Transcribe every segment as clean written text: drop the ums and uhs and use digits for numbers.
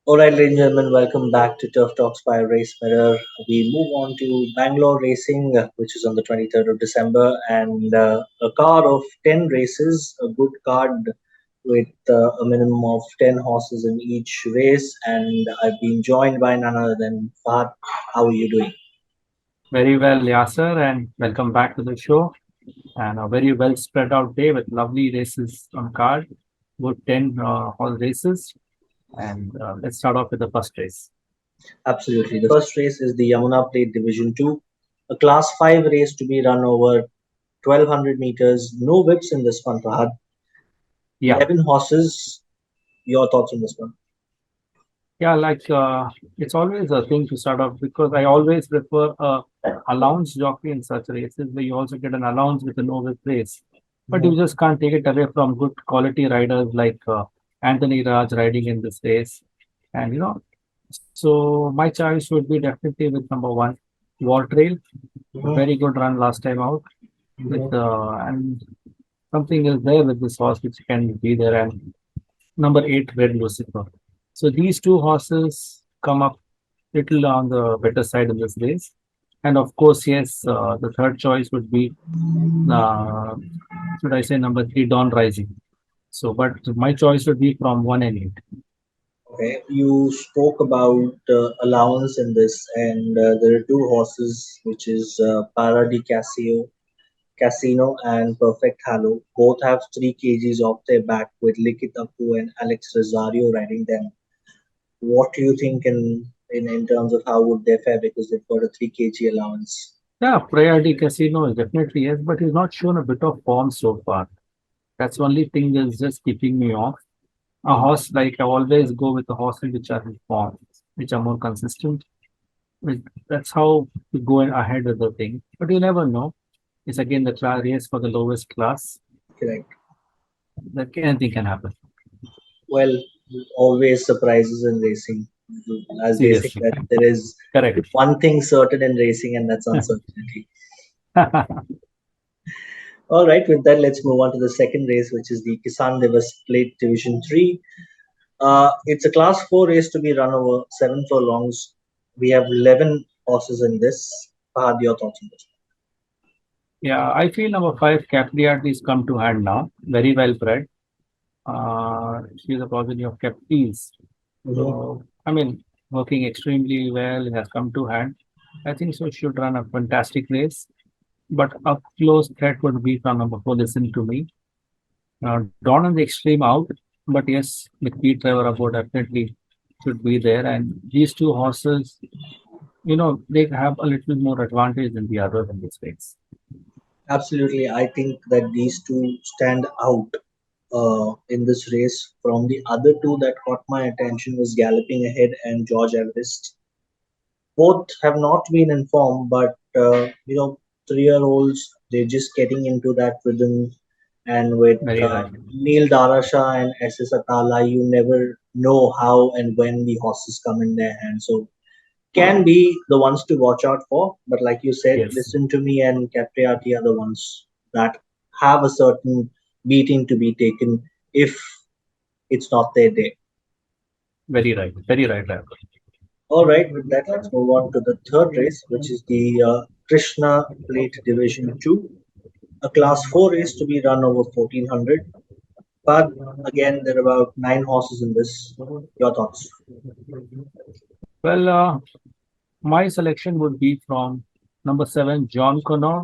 All right, ladies and gentlemen, welcome back to Turf Talks by Race Mirror. We move on to Bangalore racing, which is on the 23rd of December, and a card of 10 races, a good card with a minimum of 10 horses in each race. And I've been joined by none other than Fahad. How are you doing? Very well, Yasser, and welcome back to the show. And a very well spread out day with lovely races on card. Good 10 horse races. And let's start off with the first race. Absolutely. The first race is the Yamuna Plate Division 2, a Class 5 race to be run over 1200 meters. No whips in this one, Fahad. Yeah, 11 horses. Your thoughts on this one? yeah, it's always a thing to start off because I always prefer a allowance jockey in such races where you also get an allowance with a no whip race. But you just can't take it away from good quality riders like Anthony Raj riding in this race. And so my choice would be definitely with number one, War Trail. Mhm. Very good run last time out with and something is there with this horse which can be there. And number eight, Red Lucifer. So these two horses come up little on the better side in this race. And of course, yes, the third choice would be uh, should I say number three, Dawn Rising. So, but my choice would be from one and eight. Okay, you spoke about allowance in this, and there are two horses, which is Para di Casino and Perfect Halo. Both have 3 kgs off their back with Likit Appu and Alex Rosario riding them. What do you think in terms of how would they fare because they've got a 3 kg allowance? Yeah, Priority Casino is definitely yes, but he's not shown a bit of form so far. That's the only thing that's just keeping me off. A horse, like I always go with the horses which are in form, which are more consistent. That's how we go ahead with the thing. But you never know. It's again the race for the lowest class. Correct. Anything can happen. Well, always surprises in racing. As they say Seriously. that there is Correct. one thing certain in racing, and that's uncertainty. All right, with that, let's move on to the second race, which is the Kisan Divas Plate Division 3. It's a Class 4 race to be run over 7 furlongs. We have 11 horses in this. Fahad, your thoughts on this? Yeah, I feel number five, Capriati's come to hand now. Very well bred. She's a progeny of Capri's. Mhm. So, I mean, working extremely well. It has come to hand. I think so. Should run a fantastic race. But up close threat would be from number four, Listen to Me. Dawn on the extreme out, but yes, the key driver about definitely should be there. And these two horses, they have a little more advantage than the others in this race. Absolutely. I think that these two stand out in this race. From the other two that caught my attention was Galloping Ahead and George Everest. Both have not been informed, but 3-year-olds, they're just getting into that rhythm. And with Very right. Neil Darasha and SS Atala, you never know how and when the horses come in their hands. So can be the ones to watch out for. But like you said, Yes, Listen to Me and Capriati are the ones that have a certain beating to be taken if it's not their day. very right. Very right, right. All right, with that, let's move on to the third race, which is the Krishna Plate Division 2, a Class 4 race to be run over 1400. But again, there are about 9 horses in this. Your thoughts? Well, my selection would be from number seven, John Connor.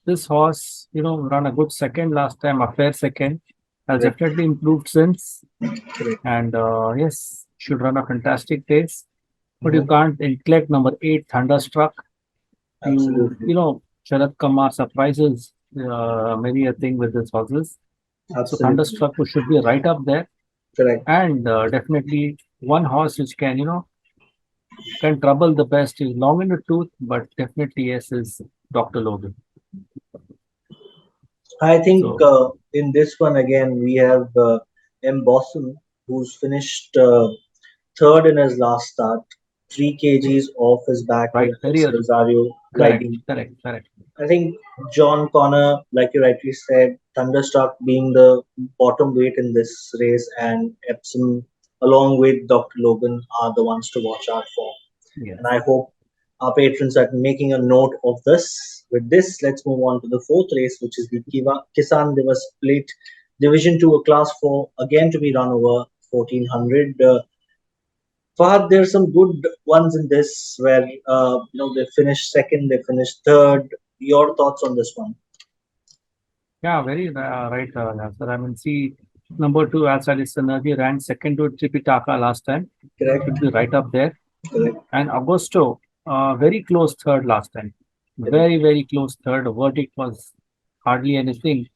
This horse, ran a good second last time, a fair second. Has Correct. definitely improved since. Correct. And yes, should run a fantastic race. But you Mhm. can't neglect number eight, Thunderstruck. Absolutely. Sharad Kamar surprises many a thing with his horses. So Absolutely. Thunderstruck should be right up there. Correct. And definitely one horse which can trouble the best is long in the tooth, but definitely yes is Dr. Logan. I think So in this one again, we have M. Bosson, who's finished third in his last start, 3 kgs off his back right, with very Alex Rosario correct, riding. correct, correct. I think John Connor, like you rightly said, Thunderstruck being the bottom weight in this race, and Epsom. along with Dr. Logan, are the ones to watch out for. And Yes. I hope our patrons are making a note of this. With this, let's move on to the fourth race, which is the Kisan Divas Plate Division 2, a Class 4, again to be run over 1400. Fahad, there are some good ones in this where they finished second, they finished third. Your thoughts on this one? Yeah, very right, Yasser. I mean, see, number two, as Synergy ran second to Tripitaka last time. Should Correct, be right up there. correct, And Augusto, very close third last time. correct. Very, very close third. The verdict was hardly anything.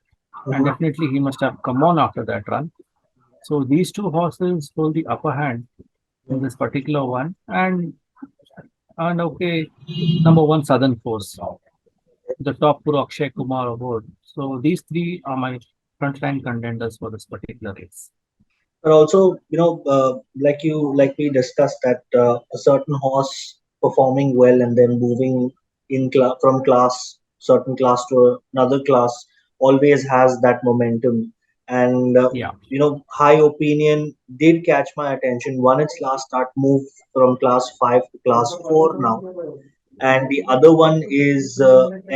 And Mhm. definitely he must have come on after that run. So these two horses hold the upper hand in this particular one. And okay, number one, Southern Force, the top Puro Akshay Kumar award. So these three are my frontline contenders for this particular race. But also, like we discussed, that a certain horse performing well and then moving from certain class to another class always has that momentum. And Yeah. High Opinion did catch my attention. Won its last start, moved from class 5 to class 4 now. And the other one is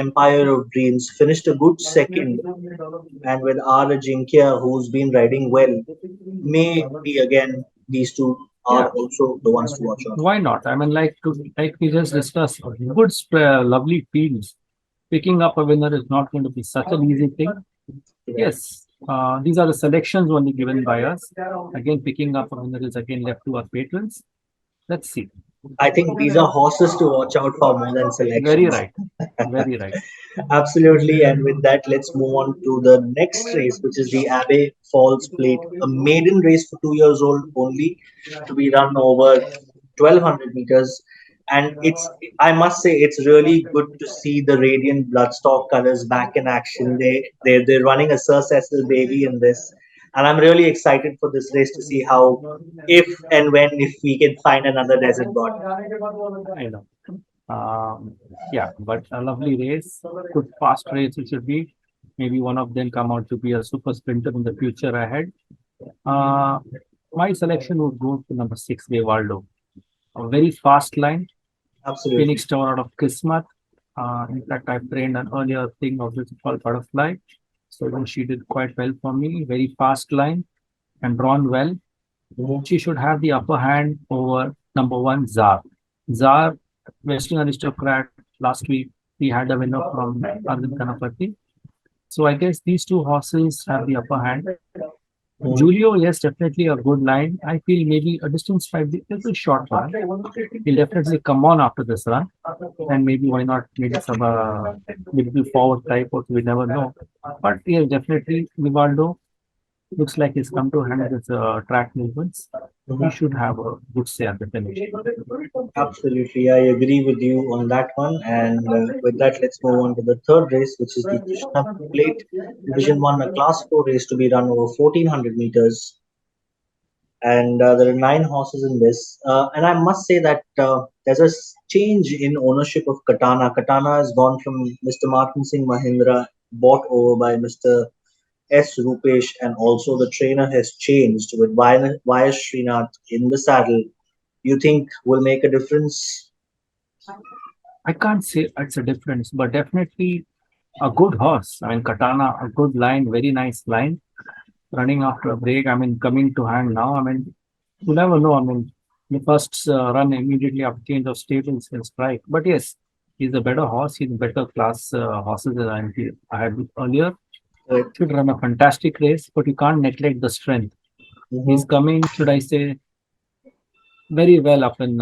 Empire of Dreams. Finished a good second, and with R. Ajinkya, who's been riding well, maybe again these two are Yeah. also the ones to watch out Why not? I mean, like we just discussed, good, lovely fields. Picking up a winner is not going to be such an easy thing. for. Right. Yes, these are the selections only given by us. Again, picking up a winner is again left to our patrons. Let's see. I think these are horses to watch out for more than Very selections. right. Very right. Absolutely. And with that, let's move on to the next race, which is the Abbey Falls Plate, a maiden race for 2 years old only, to be run over 1200 meters. And I must say, it's really good to see the radiant bloodstock colors back in action. They're running a Sir Cecil baby in this. And I'm really excited for this race to see how, if and when, if we can find another desert god. I know. Um, yeah, but a lovely race, good fast race it should be. Maybe one of them come out to be a super sprinter in the future ahead. Uh, my selection would go to number six, Devaldo. A very fast line, Absolutely. Phoenix Tower out of Kismat. In fact, I trained an earlier thing of this called Butterfly. So even she did quite well for me. Very fast line and drawn well. Mhm. She should have the upper hand over number one, Zar. Zar, Western aristocrat, last week he had a winner from Arvind Kanapati. So I guess these two horses have the upper hand. Mhm. Julio, yes, definitely a good line. I feel maybe a distance might be a little short run. He'll definitely come on after this run. And maybe why not maybe some little forward type or we never know. But yeah, definitely Vivaldo looks like he's come to handle his track movements. He Mhm. should have a good say at the finish. Absolutely, I agree with you on that one. And with that, let's move on to the third race, which is the Krishna Plate Division 1, a Class 4 race to be run over 1400 meters. And there are 9 horses in this. And I must say that there's a change in ownership of Katana. Katana has gone from Mr. Martin Singh Mahindra, bought over by Mr. S. Rupesh, and also the trainer has changed with Y.S. Srinath in the saddle. You think will make a difference? I can't say it's a difference, but definitely a good horse. I mean, Katana, a good line, very nice line, running after a break. I mean, coming to hand now. I mean, you never know. I mean, the first run immediately after change of stables will strike. But yes, he's a better horse. He's a better class horses than I had earlier. Right. Should run a fantastic race, but you can't neglect the strength. He's Mhm. coming, should I say, very well up in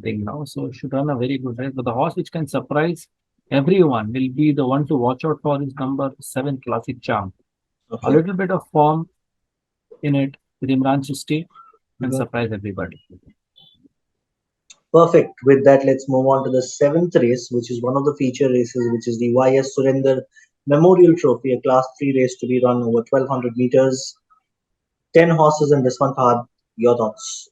thing now. So should run a very good race. But the horse which can surprise everyone will be the one to watch out for is number seven, Classic Charm. A Okay. little bit of form in it with Imran Chisti can Mhm. surprise everybody. Perfect. With that, let's move on to the seventh race, which is one of the feature races, which is the Y.S. Surinder Memorial Trophy, a Class 3 race to be run over 1200 meters. 10 horses in this one, Fahad. Your thoughts?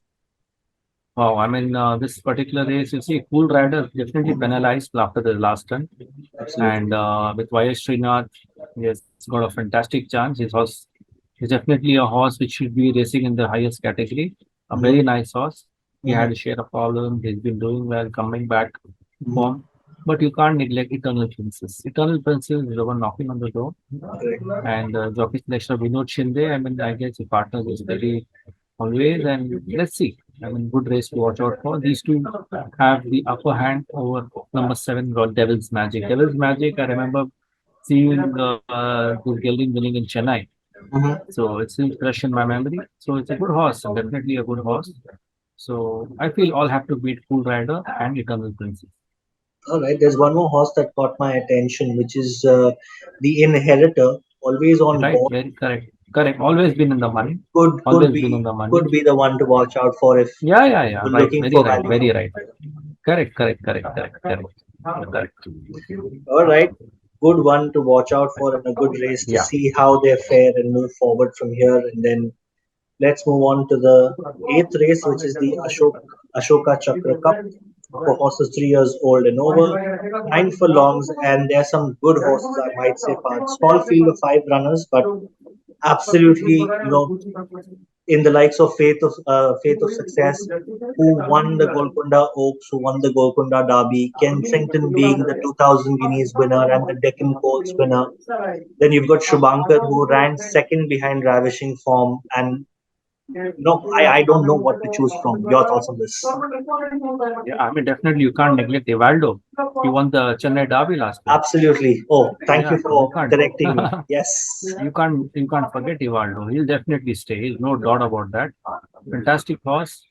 Wow, I mean, this particular race, you see, Cool Rider definitely penalized after the last run. Absolutely. And with Y.S. Srinath, he has got a fantastic chance. His horse is definitely a horse which should be racing in the highest category. a very Mm-hmm. nice horse. He Mm-hmm. had a share of problem. He's been doing well, coming back to Mm-hmm. form. But you can't neglect Eternal Princess. Eternal Princess is the one knocking on the door. Correct. And jockey selection of Vinod Shinde. I mean, I guess he partners with Delhi always. And let's see. I mean, good race to watch out for. These two have the upper hand over number seven, Devil's Magic. Devil's Magic, I remember seeing this gelding winning in Chennai. Mm-hmm. So it's still fresh in my memory. So it's a good horse, definitely a good horse. So I feel all have to beat Cool Rider and Eternal Princess. All right. There's one more horse that caught my attention, which is the Inheritor, always on Right, board. very correct. Correct. Always been in the money. Could Always been in be the money. could be the one to watch out for if Yeah, yeah, yeah. you're Right. looking Very for right. value. Very right. Correct, correct, correct, correct, correct. Correct. All right. Good one to watch out for and a good race to Yeah. see how they fare and move forward from here. And then let's move on to the eighth race, which is the Ashoka Chakra Cup for horses 3 years old and over. 9 furlongs, and there are some good horses, I might say, part. Small field of 5 runners, but absolutely, in the likes of Faith of Success, who won the Golconda Oaks, who won the Golconda Derby, Kensington being the 2000 Guineas winner and the Deccan Colts winner. Then you've got Shubhankar, who ran second behind Ravishing Form, and I don't know what to choose from. Your thoughts on this? Yeah, I mean, definitely you can't neglect Evaldo. He won the Chennai Derby last year. Absolutely. Oh, thank you Yeah, you for can't. correcting me. Yes. You can't forget Evaldo. He'll definitely stay. There's no doubt about that. Fantastic horse.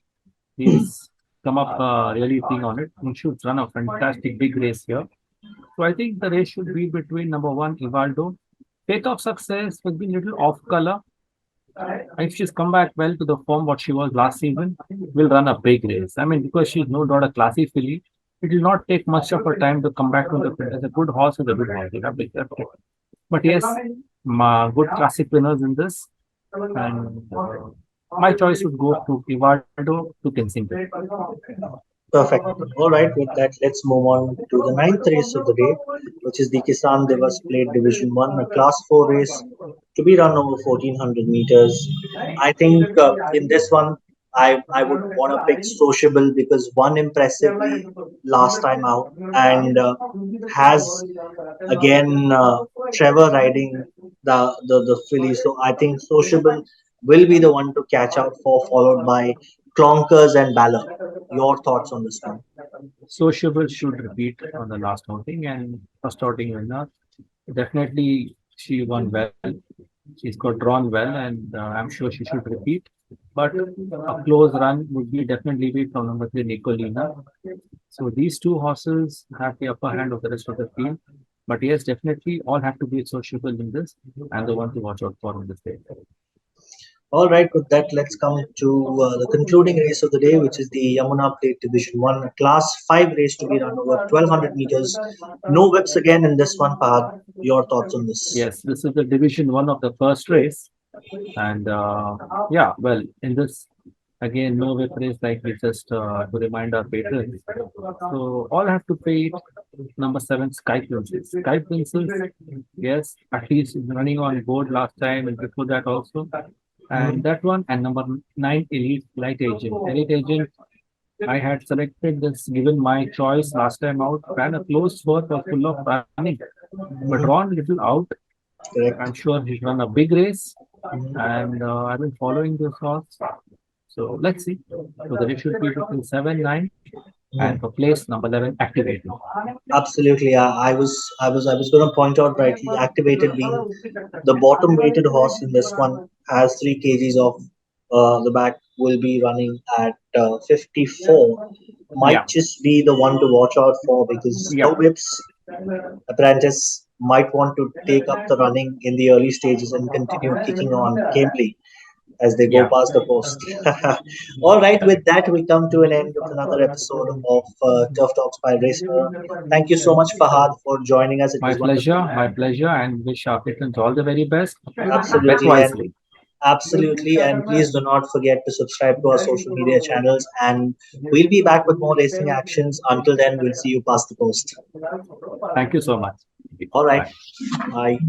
He's come up really thing on it. He should run a fantastic big race here. So I think the race should be between number one, Evaldo. Faith of Success will be a little off color. If she's come back well to the form what she was last season, will run a big race. I mean, because she's no doubt a classy filly, it will not take much of her time to come back to the field. As a good horse is a good horse. You have to accept it. But yes, good classic winners in this. And my choice would go to Ivaldo to Kensington. Perfect. All right, with that, let's move on to the ninth race of the day, which is the Kisan Divas Plate Division 1, a Class 4 race to be run over 1400 meters. I think in this one, I would want to pick Sociable because won impressively last time out and has again Trevor riding the filly. So I think Sociable will be the one to catch out for, followed by Clonkers and Balor. Your thoughts on this one? Sociable should repeat on the last outing and first outing winner. Definitely, she won well. She's got drawn well, and I'm sure she should repeat. But a close run would be definitely be from number three, Nicolina. So these two horses have the upper hand of the rest of the field. But yes, definitely all have to be sociable in this and the one to watch out for on this day. All right, with that, let's come to the concluding race of the day, which is the Yamuna Plate Division 1, a Class 5 race to be run over 1200 meters. No whips again in this one, Fahad. Your thoughts on this? Yes, this is the division one of the first race. And yeah, well, in this, again, no whip race like we just to remind our patrons. So all have to pay it. Number seven, Sky Princess. Sky Princess, yes, at least is running on board last time and before that also. And Mhm. that one, and number nine, Elite Light Agent. Elite Agent, I had selected this given my choice last time out. Ran a close fourth was full of running, but Mhm. drawn little out. I'm Correct. sure he'll run a big race, Mhm. and I've been following this horse. So let's see. So the race should be between 7, 9, and Mhm. for place number 11, activated. Absolutely. I was going to point out rightly. Activated being the bottom weighted horse in this one has 3 kgs of the back will be running at 54. Yeah, Might just be the one to watch out for because yeah, no whips. Apprentice might want to take up the running in the early stages and continue kicking on gamely as they go yeah. past the post. All right, with that, we come to an end of another episode of Turf Talks by Race Mirror. Thank you so much, Fahad, for joining us. It was wonderful. My pleasure, and wish our patrons all the very best. Bet Absolutely, and wisely. absolutely, and please do not forget to subscribe to our social media channels. And we'll be back with more racing actions. Until then, we'll see you past the post. Thank you so much. All right, Bye. bye.